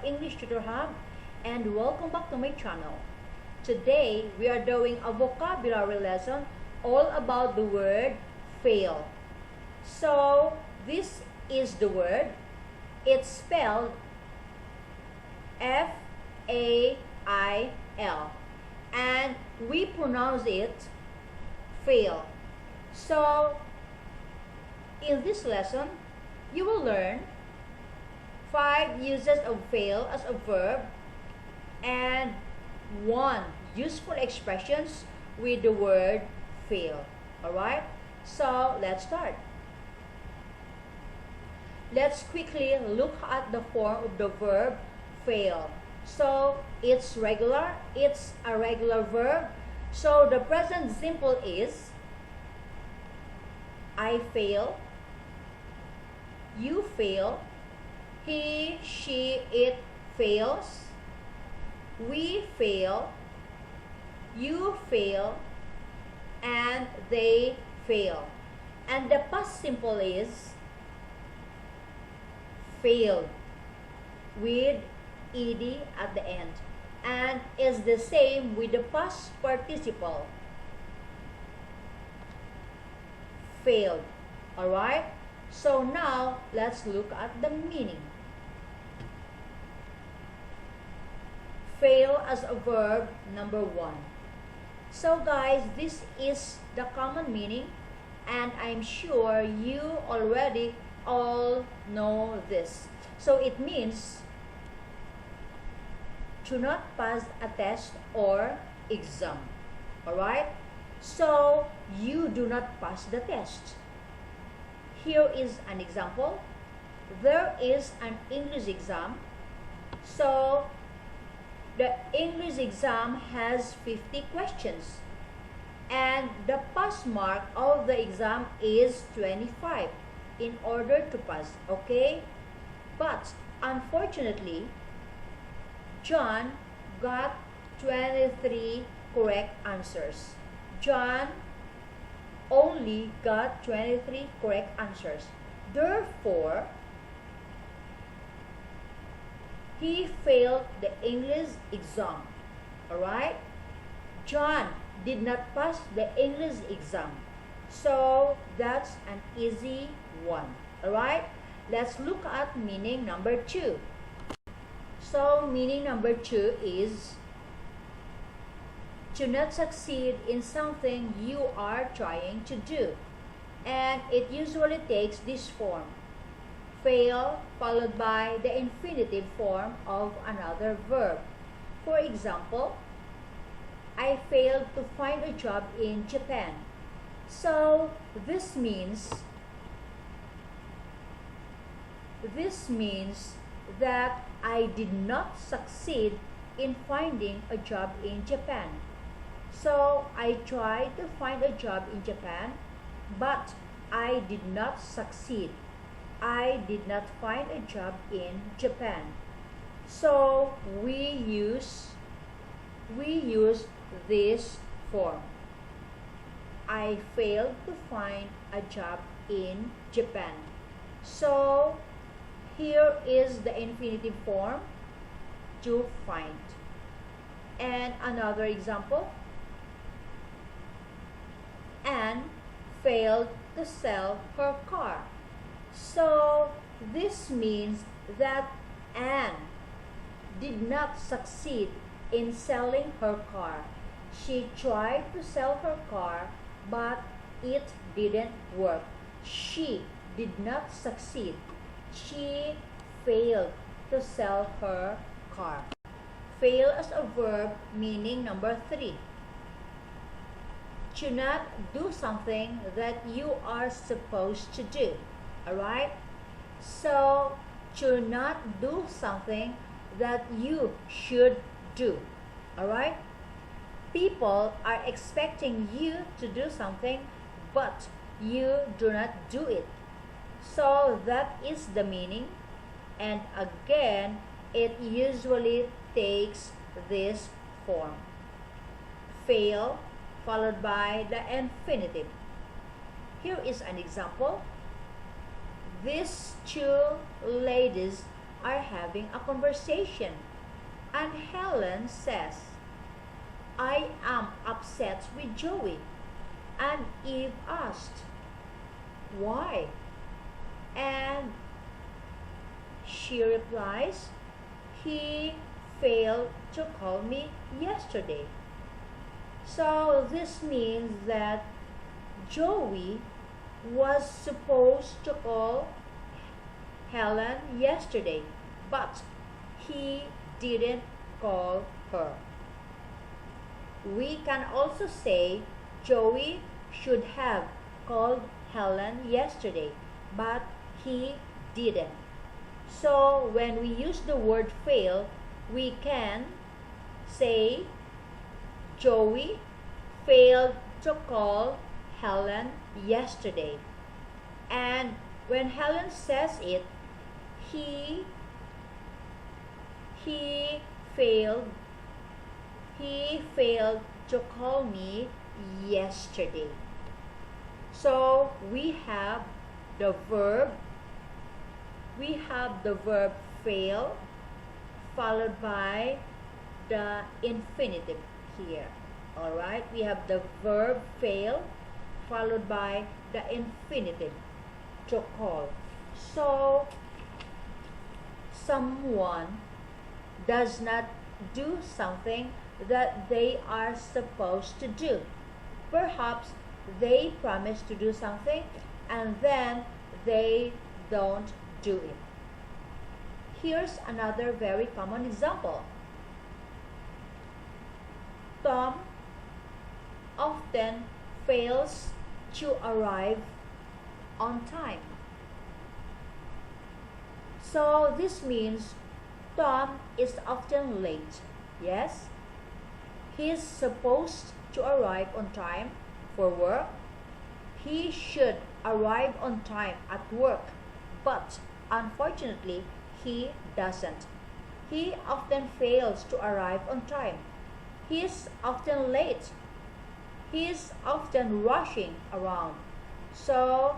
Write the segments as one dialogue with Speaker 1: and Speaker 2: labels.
Speaker 1: English Tutor Hub, and welcome back to my channel. Today we are doing a vocabulary lesson all about the word fail. So this is the word. It's spelled F-A-I-L, and we pronounce it fail. So in this lesson you will learn 5 uses of fail as a verb and 1 useful expressions with the word fail. Alright, so let's start. Let's quickly look at the form of the verb fail. So it's regular, it's a regular verb. So the present simple is I fail, you fail, he, she, it fails, we fail, you fail, and they fail. And the past simple is failed with ed at the end, and is the same with the past participle failed. Alright, so now let's look at the meaning. Fail as a verb, number 1. So guys, this is the common meaning, and I'm sure you already all know this. So it means to not pass a test or exam. Alright, so you do not pass the test. Here is an example. There is an English exam. So the English exam has 50 questions, and the pass mark of the exam is 25 in order to pass, okay? But unfortunately, John got 23 correct answers. John only got 23 correct answers. Therefore, he failed the English exam. Alright? John did not pass the English exam. So that's an easy one. Alright? Let's look at meaning number 2. So meaning number 2 is to not succeed in something you are trying to do. And it usually takes this form: fail followed by the infinitive form of another verb. For example, I failed to find a job in Japan. So this means that I did not succeed in finding a job in Japan. So I tried to find a job in Japan, but I did not succeed. I did not find a job in Japan. So we use this form. I failed to find a job in Japan. So here is the infinitive form, to find. And another example: Anne failed to sell her car. So this means that Anne did not succeed in selling her car. She tried to sell her car, but it didn't work. She did not succeed. She failed to sell her car. Fail as a verb, meaning number 3. To not do something that you are supposed to do. Alright? So, to not do something that you should do. Alright? People are expecting you to do something, but you do not do it. So that is the meaning, and again, it usually takes this form: fail followed by the infinitive. Here is an example. These two ladies are having a conversation, and Helen says, I am upset with Joey. And Eve asked, why? And she replies, he failed to call me yesterday. So this means that Joey was supposed to call Helen yesterday, but he didn't call her. We can also say Joey should have called Helen yesterday, but he didn't. So when we use the word fail, we can say Joey failed to call Helen yesterday. And when Helen says it, he failed to call me yesterday. So we have the verb fail followed by the infinitive here. Alright, we have the verb fail followed by the infinitive to call. So someone does not do something that they are supposed to do. Perhaps they promise to do something and then they don't do it. Here's another very common example. Tom often fails to arrive on time. So this means Tom is often late. Yes, he is supposed to arrive on time for work. He should arrive on time at work, but unfortunately, he doesn't. He often fails to arrive on time. He is often late. He is often rushing around. So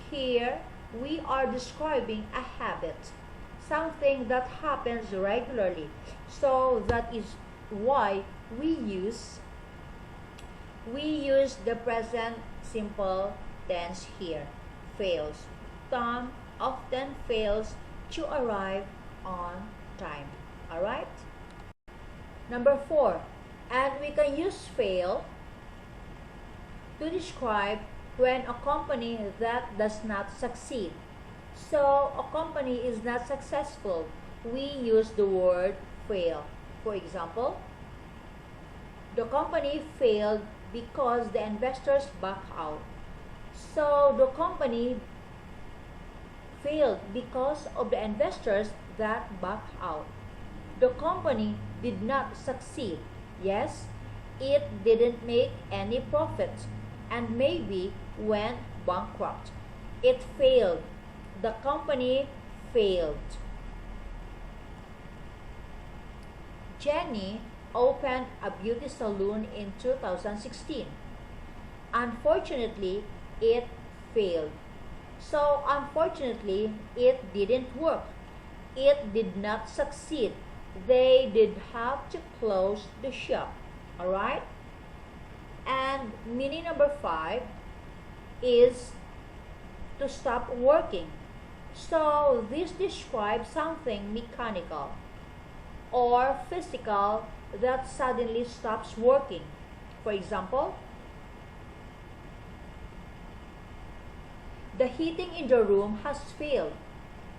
Speaker 1: here we are describing a habit, something that happens regularly. So that is why we use the present simple tense here, fails. Tom often fails to arrive on time. Alright? Number 4, and we can use fail to describe when a company that does not succeed. So a company is not successful, we use the word fail. For example, the company failed because the investors backed out. So the company failed because of the investors that backed out. The company did not succeed. Yes, it didn't make any profit and maybe went bankrupt. It failed. The company failed. Jenny opened a beauty salon in 2016. Unfortunately, it failed. So unfortunately, it didn't work. It did not succeed. They did have to close the shop. Alright? And meaning number 5 is to stop working. So this describes something mechanical or physical that suddenly stops working. For example, the heating in the room has failed.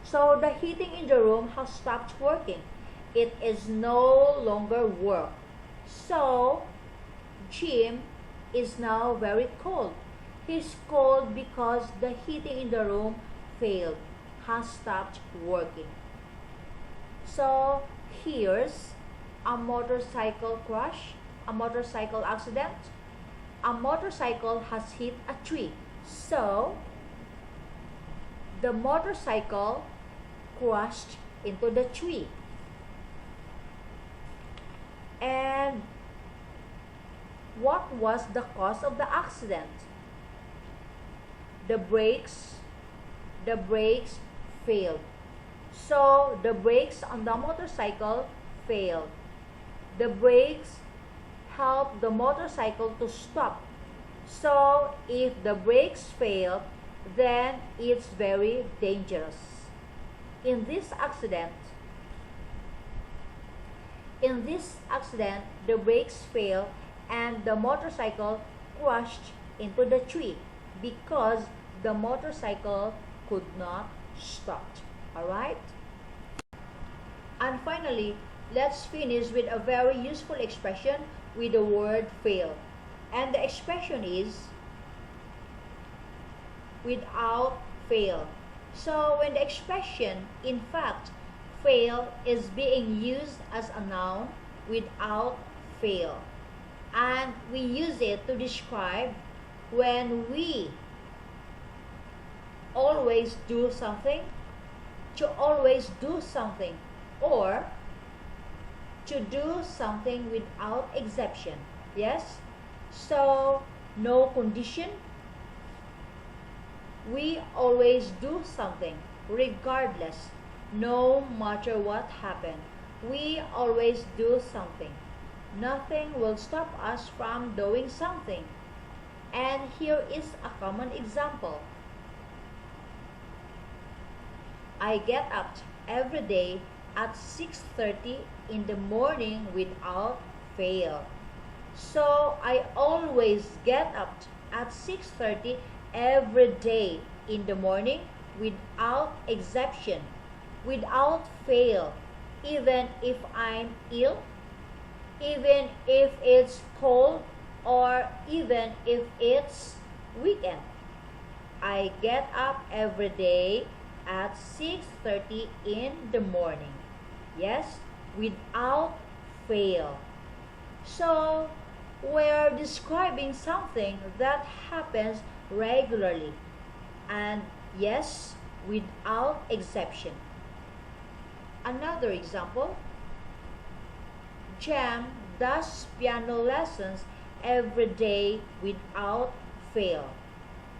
Speaker 1: So the heating in the room has stopped working. It is no longer work. So Jim is now very cold. He's cold because the heating in the room failed, has stopped working. So here's a motorcycle crash, a motorcycle accident. A motorcycle has hit a tree. So the motorcycle crashed into the tree. And what was the cause of the accident? The brakes failed. So the brakes on the motorcycle failed. The brakes help the motorcycle to stop. So if the brakes fail, then it's very dangerous. In this accident, the brakes failed and the motorcycle crashed into the tree because the motorcycle could not stop. Alright? And finally, let's finish with a very useful expression with the word fail. And the expression is without fail. So when the expression in fact fail is being used as a noun without fail, and we use it to describe when we always do something, to always do something, or to do something without exception. Yes? So no condition, we always do something regardless, no matter what happened. We always do something. Nothing will stop us from doing something. And here is a common example. I get up every day at 6:30 in the morning without fail. So I always get up at 6:30 every day in the morning without exception, without fail, even if I'm ill, even if it's cold, or even if it's weekend. I get up every day at 6:30 in the morning. Yes, without fail. So we're describing something that happens regularly, and yes, without exception. Another example, Jam does piano lessons every day without fail.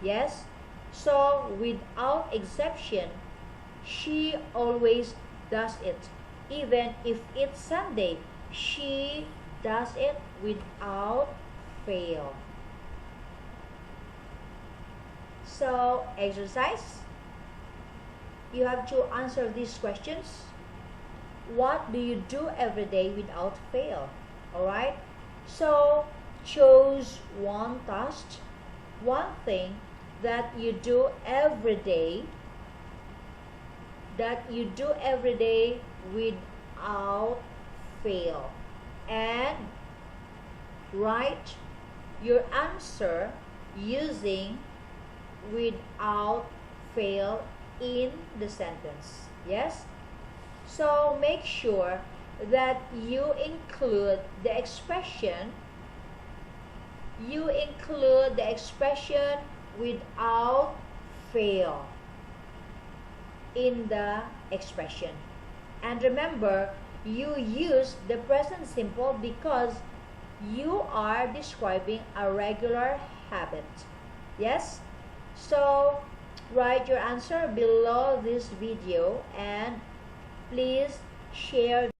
Speaker 1: Yes, so without exception, she always does it. Even if it's Sunday, she does it without fail. So exercise, you have to answer these questions. What do you do every day without fail? Alright, so choose one task, one thing that you do every day, without fail, and write your answer using without fail in the sentence. Yes, so make sure that you include the expression without fail in the expression. And remember, you use the present simple because you are describing a regular habit. Yes? So write your answer below this video and please share.